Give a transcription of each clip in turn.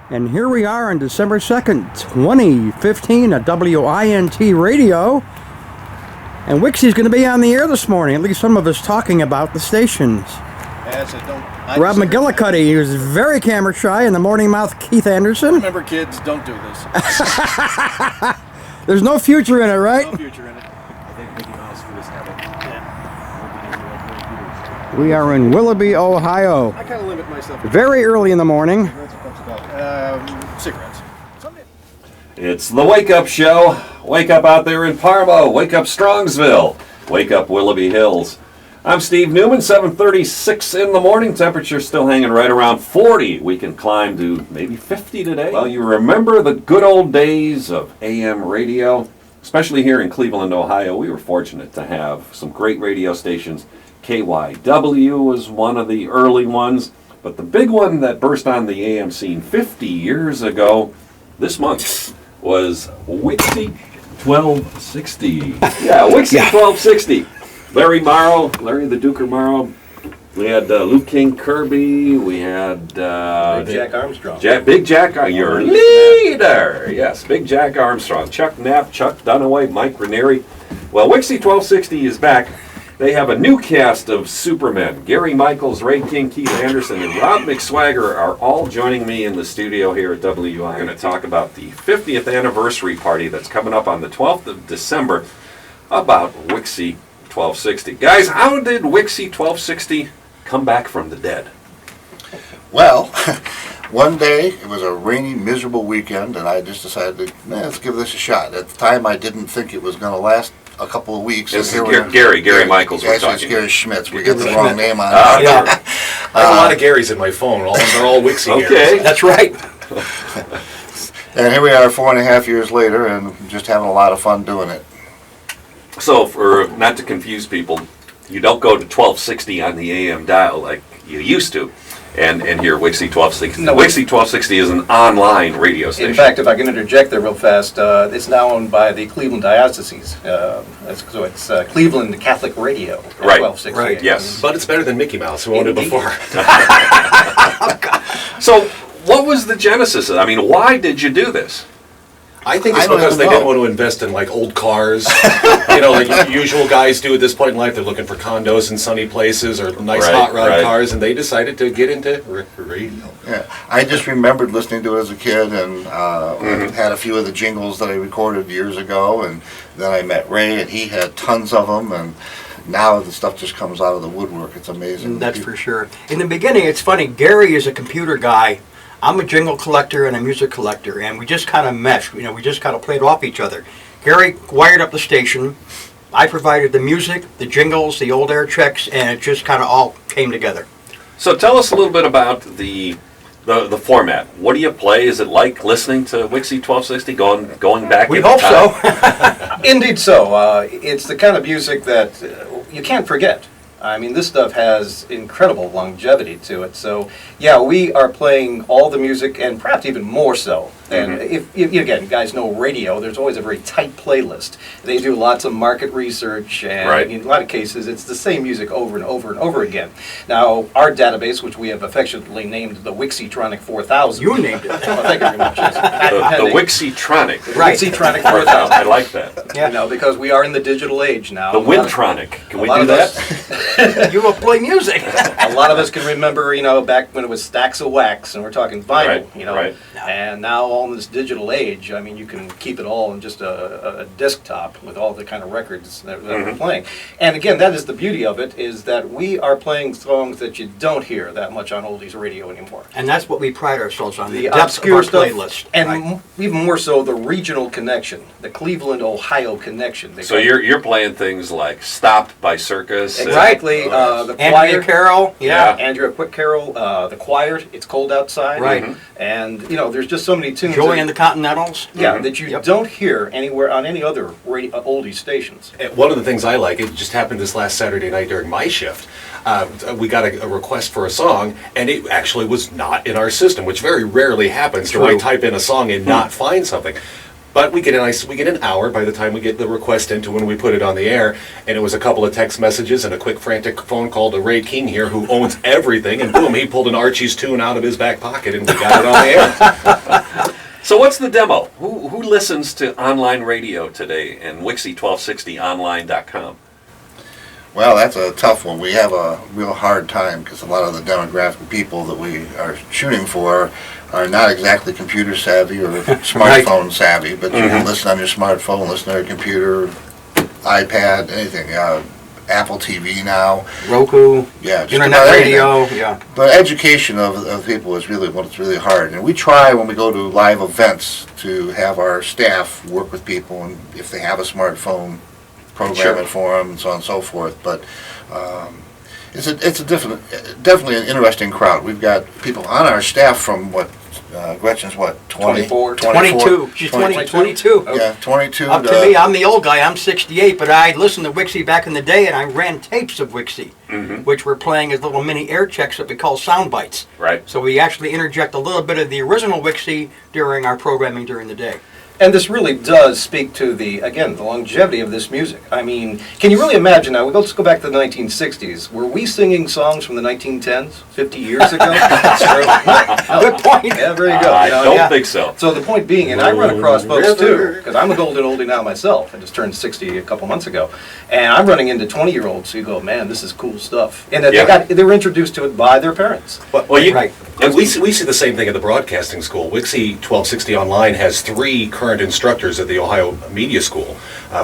And here we are on December 2nd, 2015 at WINT Radio. And WIXY's going to be on the air this morning, at least some of us talking about the stations. Rob McGillicuddy, he was very camera shy, and the morning mouth Keith Anderson. Remember, kids, don't do this. There's no future in it, right? No future in it. I think Mickey Mouse for this habit. Yeah. We are in Willoughby, Ohio. I kind of limit myself. Very early in the morning. Cigarettes. It's the Wake Up Show. Wake up out there in Parma. Wake up Strongsville. Wake up Willoughby Hills. I'm Steve Newman, 7:36 in the morning. Temperature still hanging right around 40. We can climb to maybe 50 today. Well, you remember the good old days of AM radio? Especially here in Cleveland, Ohio. We were fortunate to have some great radio stations. KYW was one of the early ones. But the big one that burst on the AM scene 50 years ago, this month, was WIXY1260. Yeah, WIXY1260. Larry the Duker Morrow. We had Luke King Kirby. We had Big Jack Armstrong. Big Jack, your leader. Yes, Big Jack Armstrong. Chuck Knapp, Chuck Dunaway, Mike Ranieri. Well, WIXY1260 is back. They have a new cast of supermen. Gary Michaels, Ray King, Keith Anderson, and Rob McSwagger are all joining me in the studio here at WI. I'm going to talk about the 50th anniversary party that's coming up on the 12th of December about WIXY1260. Guys, how did WIXY1260 come back from the dead? Well, one day, it was a rainy, miserable weekend, and I just decided, let's give this a shot. At the time, I didn't think it was going to last a couple of weeks. This is Gary Michaels we're talking. Gary Schmitz. We get the wrong name on it. Yeah. I have a lot of Garys in my phone. They're all WIXY Okay. Garys. That's right. And here we are 4.5 years later and just having a lot of fun doing it. So, for not to confuse people, you don't go to 1260 on the AM dial like you used to and hear WIXY1260. No, WIXY1260 is an online radio station. In fact, if I can interject there real fast, it's now owned by the Cleveland Diocese. So it's Cleveland Catholic Radio. Right. 1260. Right. Yes. But it's better than Mickey Mouse, who owned it before. So, what was the genesis? I mean, why did you do this? I think it's I don't because they know. didn't want to invest in like old cars. Like usual guys do at this point in life. They're looking for condos in sunny places or nice Right, hot rod right. cars, and they decided to get into radio. Yeah, I just remembered listening to it as a kid and had a few of the jingles that I recorded years ago, and then I met Ray, and he had tons of them, and now the stuff just comes out of the woodwork. It's amazing. That's for sure. In the beginning, it's funny, Gary is a computer guy. I'm a jingle collector and a music collector, and we just kind of meshed. We just kind of played off each other. Gary wired up the station. I provided the music, the jingles, the old air checks, and it just kind of all came together. So, tell us a little bit about the format. What do you play? Is it like listening to WIXY1260 going back? We in hope time? so. Indeed so. It's the kind of music that you can't forget. I mean, this stuff has incredible longevity to it. So, yeah, we are playing all the music, and perhaps even more so. And if again, you guys know radio, there's always a very tight playlist. They do lots of market research, and Right. in a lot of cases, it's the same music over and over and over again. Now, our database, which we have affectionately named the WIXY-tronic 4000. You named it. Well, thank you very much. It's The patent-pending. WIXY-tronic. Right. WIXY-tronic I 4000. like that. Yeah. You know, because we are in the digital age now. The A lot of- WINT-tronic. Can we a lot do of that? us- You will play music. A lot of us can remember, back when it was stacks of wax, and we're talking vinyl, Right, right. And now all in this digital age, I mean, you can keep it all in just a desktop with all the kind of records that we're playing. And again, that is the beauty of it, is that we are playing songs that you don't hear that much on oldies radio anymore. And that's what we pride ourselves on, the The depth obscure of our stuff, playlist. and Right. even more so, the regional connection, the Cleveland, Ohio connection. They So call it. you're playing things like "Stopped" by Circus. and- Exactly, the Andrea choir. Carroll, Yeah. Andrea Quick Carroll, the choir, It's Cold Outside. Right. And, there's just so many tunes. Joey that, and the Continentals. yeah, that you Yep. don't hear anywhere on any other oldie stations. And one of the things I like, it just happened this last Saturday night during my shift. We got a request for a song, and it actually was not in our system, which very rarely happens. So I True. type in a song and not find something. But we get an hour by the time we get the request into when we put it on the air, and it was a couple of text messages and a quick frantic phone call to Ray King here, who owns everything, and boom, he pulled an Archie's tune out of his back pocket, and we got it on the air. So what's the demo? Who listens to online radio today and WIXY1260Online.com? Well, that's a tough one. We have a real hard time because a lot of the demographic of people that we are shooting for are not exactly computer savvy or smartphone savvy, but you can listen on your smartphone, listen on your computer, iPad, anything. Apple TV now. Roku. Yeah, just Internet about radio. anything. Yeah. But education of people is really what's really hard. And we try when we go to live events to have our staff work with people, and if they have a smartphone, program it for them, and so on and so forth. But it's a definitely an interesting crowd. We've got people on our staff from Gretchen's 24? 22. She's 22. Yeah, 22. Up to me, I'm the old guy. I'm 68, but I listened to WIXY back in the day, and I ran tapes of WIXY, which we're playing as little mini air checks that we call sound bites. Right. So we actually interject a little bit of the original WIXY during our programming during the day. And this really does speak to the longevity of this music. I mean, can you really imagine now, let's go back to the 1960s. Were we singing songs from the 1910s, 50 years ago? Good point. Yeah, there you go. I don't think so. So the point being, and I run across folks too, because I'm a golden oldie now myself. I just turned 60 a couple months ago. And I'm running into 20-years who go, man, this is cool stuff. And that they were introduced to it by their parents. Right. And we see the same thing at the broadcasting school. WIXY1260 Online has 3 current instructors at the Ohio Media School,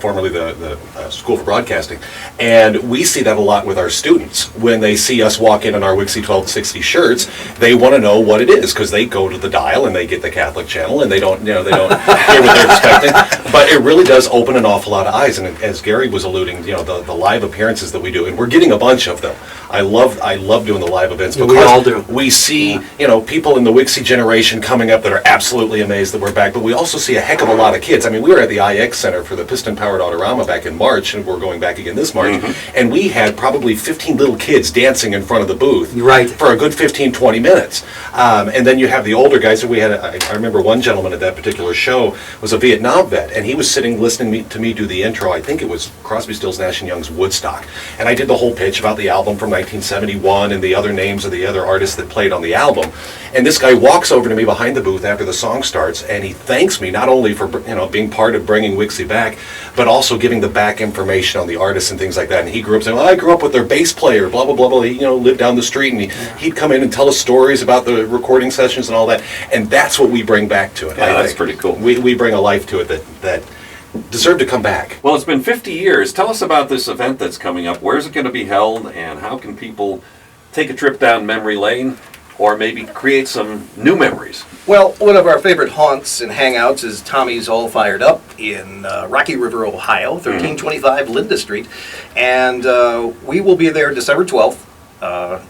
formerly the School for Broadcasting. And we see that a lot with our students. When they see us walk in our WIXY1260 shirts, they want to know what it is, because they go to the dial and they get the Catholic channel and they don't hear what they're expecting. But it really does open an awful lot of eyes. And as Gary was alluding, the live appearances that we do, and we're getting a bunch of them. I love doing the live events because we all do. We see people in the WIXY generation coming up that are absolutely amazed that we're back, but we also see a heck of a lot of kids. I mean, we were at the IX Center for the piston-powered Autorama back in March, and we're going back again this March, and we had probably 15 little kids dancing in front of the booth for a good 15, 20 minutes. And then you have the older guys. We had, I remember one gentleman at that particular show was a Vietnam vet, and he was sitting listening to me do the intro. I think it was Crosby, Stills, Nash & Young's Woodstock. And I did the whole pitch about the album from 1971 and the other names of the other artists that played on the album. And this guy walks over to me behind the booth after the song starts, and he thanks me not only for being part of bringing WIXY back, but also giving the back information on the artists and things like that. And he grew up saying, "Well, I grew up with their bass player, blah blah blah blah." He lived down the street, and he'd come in and tell us stories about the recording sessions and all that. And that's what we bring back to it. Yeah, that's pretty cool. We bring a life to it that deserve to come back. Well, it's been 50 years. Tell us about this event that's coming up. Where's it going to be held, and how can people take a trip down memory lane, or maybe create some new memories? Well, one of our favorite haunts and hangouts is Tommy's All Fired Up in Rocky River, Ohio, 1325 Linda Street. And we will be there December 12th,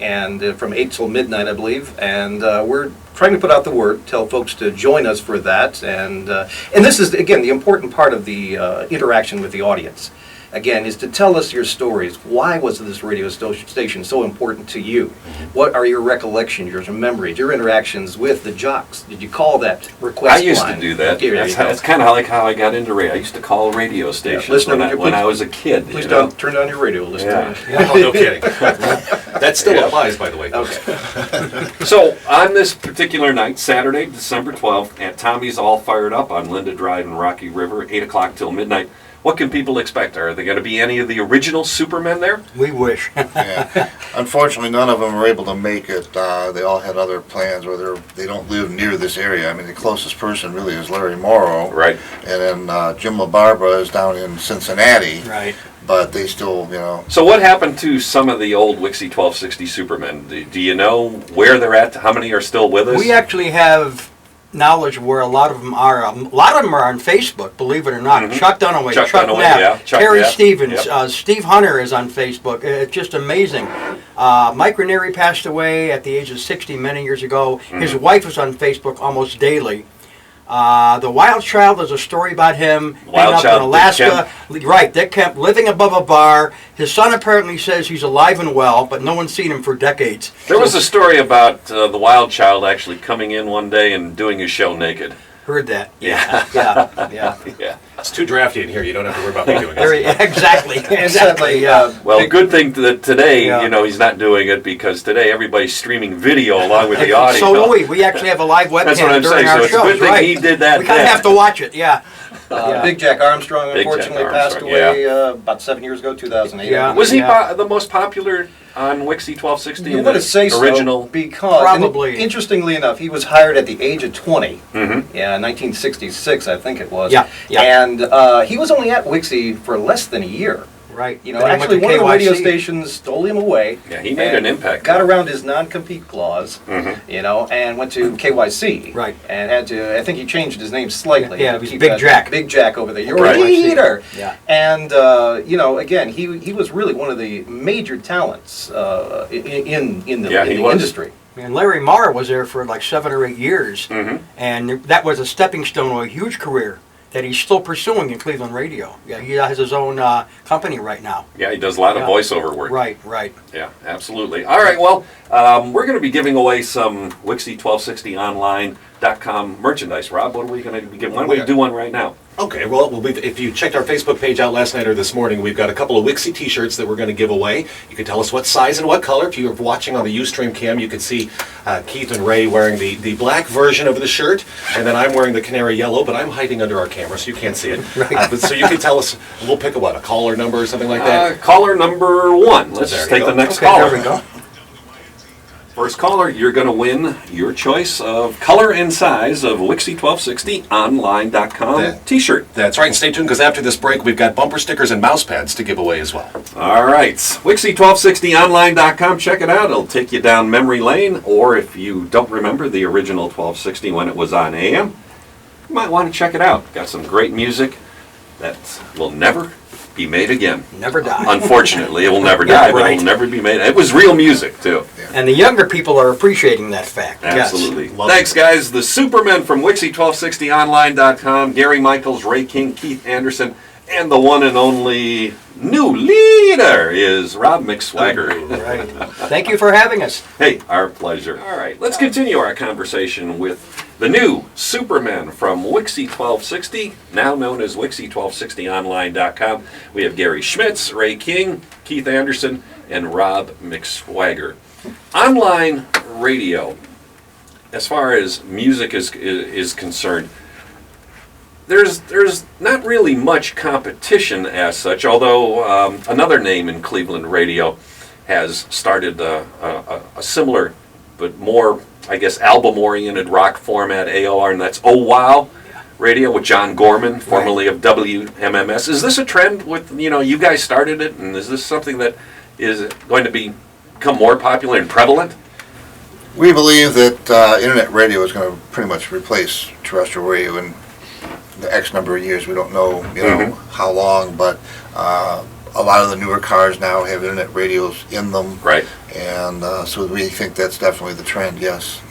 and from 8 till midnight, I believe. And we're trying to put out the word, tell folks to join us for that. And this is, again, the important part of the interaction with the audience. Again, is to tell us your stories. Why was this radio station so important to you? What are your recollections, your memories, your interactions with the jocks? Did you call that request I used line? to do that. Okay, That's kind of like how I got into radio. I used to call radio stations when I was a kid. Please don't turn down your radio. Listen to it. Yeah, no kidding. That still applies, by the way. Okay. So, on this particular night, Saturday, December 12th, at Tommy's All Fired Up on Linda Drive in Rocky River, 8 o'clock till midnight, what can people expect? Are there going to be any of the original Supermen there? We wish. Yeah. Unfortunately, none of them were able to make it. They all had other plans, or they don't live near this area. I mean, the closest person really is Larry Morrow. Right. And then Jim LaBarbera is down in Cincinnati. Right. But they still, So what happened to some of the old WIXY1260 Supermen? Do you know where they're at? How many are still with us? We actually have knowledge of where a lot of them are. A lot of them are on Facebook, believe it or not. Chuck Dunaway, Chuck Knapp, Terry Stevens, Steve Hunter is on Facebook. It's just amazing. Mike Ranieri passed away at the age of 60 many years ago. His wife was on Facebook almost daily. The Wild Child is a story about him being up in Alaska. Dick Kemp, living above a bar. His son apparently says he's alive and well, but no one's seen him for decades. There was a story about the Wild Child actually coming in one day and doing his show naked. Heard that. Yeah. Yeah. Yeah. It's too drafty in here. You don't have to worry about me doing Very, it. exactly. Exactly. Yeah. Well, good thing that today, Yeah. you know, he's not doing it because today everybody's streaming video along with the audio. So do we. We actually have a live webcam That's what I'm during saying. our So it's a shows. good thing right. he did that We kind of then. have to watch it. Yeah. Yeah. Big Jack Armstrong, Big Jack unfortunately, passed Armstrong, away about 7 years ago, 2008. Yeah. Was he Yeah. the most popular on WIXY1260? You want to say original? so because, Probably. and interestingly enough, he was hired at the age of 20. Mm-hmm. Yeah, 1966, I think it was. Yeah, yeah. And he was only at WIXY for less than a year. Right. You know, Then he went actually, to one of the radio KYC. stations stole him away. Yeah, he made and an impact. Got around his non-compete clause, Mhm. you know, and went to KYC. Right. And had to, I think he changed his name slightly. Yeah, to it was keep Big that- Jack. Big Jack over there. You're Right. a leader. Yeah. And, you know, again, he was really one of the major talents in the, Yeah, in he the was. industry. And Larry Marr was there for like 7 or 8 years, Mhm. and that was a stepping stone to a huge career that he's still pursuing in Cleveland radio. Yeah, he has his own company right now. Yeah, he does a lot of Yeah. voiceover work. Right, right. Yeah, absolutely. All right, well, we're going to be giving away some WIXY1260Online.com merchandise. Rob, what are we going to be giving? Why don't we do one right now? Okay, well, if you checked our Facebook page out last night or this morning, we've got a couple of WIXY t-shirts that we're going to give away. You can tell us what size and what color. If you're watching on the Ustream cam, you can see Keith and Ray wearing the black version of the shirt, and then I'm wearing the canary yellow, but I'm hiding under our camera, so you can't see it. But so you can tell us, we'll pick a caller number or something like that? Caller number 1. Let's There just you take go. the next Okay, caller. there we go. First caller, you're going to win your choice of color and size of WIXY1260Online.com t-shirt. That's right, and stay tuned, because after this break, we've got bumper stickers and mouse pads to give away as well. All right, WIXY1260Online.com. Check it out. It'll take you down memory lane, or if you don't remember the original 1260 when it was on AM, you might want to check it out. Got some great music that will never be made again. Never die. Unfortunately, it will never Yeah, die, but it right. will never be made. It was real music, too. And the younger people are appreciating that fact. Absolutely. Love Thanks, guys. The Supermen from WIXY1260Online.com, Gary Michaels, Ray King, Keith Anderson, and the one and only new leader is Rob McSwagger. Yes. Right. Thank you for having us. Hey, our pleasure. All right, let's continue our conversation with the new Supermen from WIXY1260, now known as WIXY1260Online.com. We have Gary Schmitz, Ray King, Keith Anderson, and Rob McSwagger. Online radio, as far as music is concerned, there's not really much competition as such, although another name in Cleveland radio has started a similar but more, I guess, album-oriented rock format AOR, and that's Oh Wow Radio with John Gorman, formerly of WMMS. Is this a trend with, you guys started it, and is this something that is going to become more popular and prevalent? We believe that internet radio is going to pretty much replace terrestrial radio in the X number of years. We don't know, how long, but a lot of the newer cars now have internet radios in them. Right. And so we think that's definitely the trend, yes.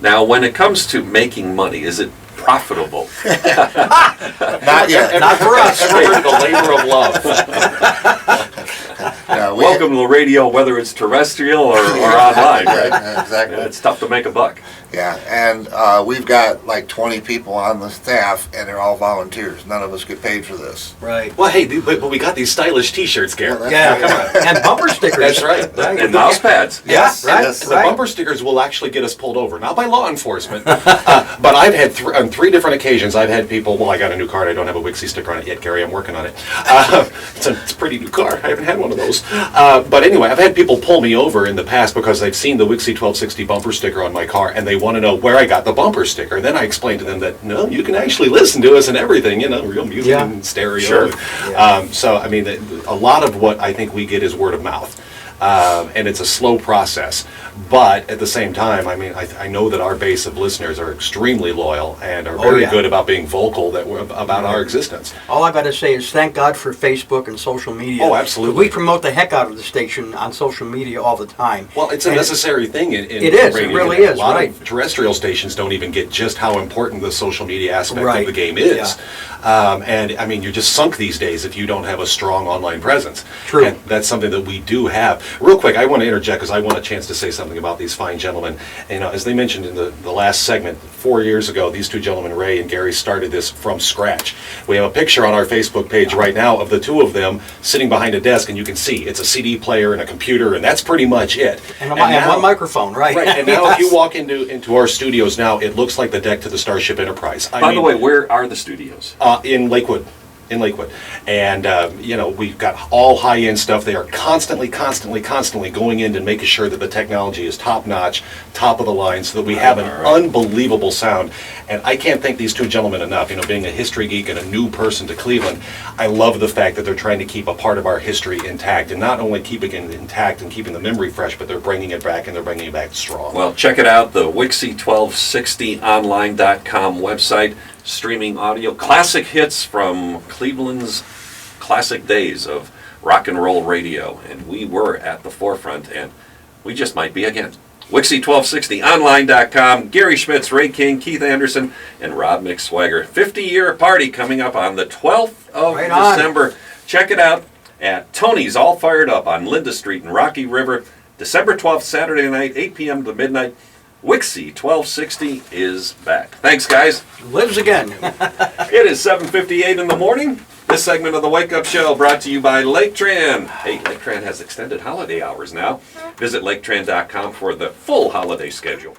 Now, when it comes to making money, is it profitable? Not yet. Not for us. The labor of love. Yeah, Welcome to the radio, whether it's terrestrial or online, right? Yeah, exactly. It's tough to make a buck. Yeah, and we've got like 20 people on the staff, and they're all volunteers. None of us get paid for this. Right. Well, hey, but we got these stylish t-shirts, Gary. Well, Yeah, that's- come on. And bumper stickers. That's right. And mouse pads. Yes, right. yes. The bumper stickers will actually get us pulled over, not by law enforcement, but I've had on 3 different occasions, I've had people, I got a new car, I don't have a WIXY sticker on it yet, Gary, I'm working on it. It's a pretty new car, I haven't had one of those. But anyway, I've had people pull me over in the past because they've seen the WIXY 1260 bumper sticker on my car, and they want to know where I got the bumper sticker. Then I explained to them that, no, you can actually listen to us and everything, real music Yeah. and stereo. Sure. So, I mean, a lot of what I think we get is word of mouth. And it's a slow process. But at the same time, I mean, I know that our base of listeners are extremely loyal and are very yeah. good about being vocal about our existence. All I've got to say is thank God for Facebook and social media. Oh, absolutely. We promote the heck out of the station on social media all the time. Well, it's a And necessary thing in It is, it radio. really is, A lot right. of terrestrial stations don't even get just how important the social media aspect Right. of the game is. And, I mean, you're just sunk these days if you don't have a strong online presence. True. And that's something that we do have. Real quick, I want to interject because I want a chance to say something about these fine gentlemen. And, as they mentioned in the last segment, 4 years ago, these two gentlemen, Ray and Gary, started this from scratch. We have a picture on our Facebook page right now of the two of them sitting behind a desk, and you can see it's a CD player and a computer, and that's pretty much it. And one microphone, right? Right, and now if you walk into our studios now, it looks like the deck to the Starship Enterprise. By the way, where are the studios? In Lakewood. And, we've got all high-end stuff. They are constantly going in and making sure that the technology is top-notch, top of the line, so that we have an unbelievable sound. And I can't thank these two gentlemen enough. Being a history geek and a new person to Cleveland, I love the fact that they're trying to keep a part of our history intact, and not only keeping it intact and keeping the memory fresh, but they're bringing it back, and they're bringing it back strong. Well, check it out, the WIXY1260Online.com website. Streaming audio, classic hits from Cleveland's classic days of rock and roll radio. And we were at the forefront, and we just might be again. WIXY1260Online.com, Gary Schmitz, Ray King, Keith Anderson, and Rob McSwagger. 50-year party coming up on the 12th of December. Check it out at Tony's All Fired Up on Linda Street in Rocky River. December 12th, Saturday night, 8 p.m. to midnight. WIXY1260 is back. Thanks, guys. Lives again. It is 7:58 in the morning. This segment of the Wake Up Show brought to you by Lake Tran. Hey, Lake Tran has extended holiday hours now. Visit LakeTran.com for the full holiday schedule.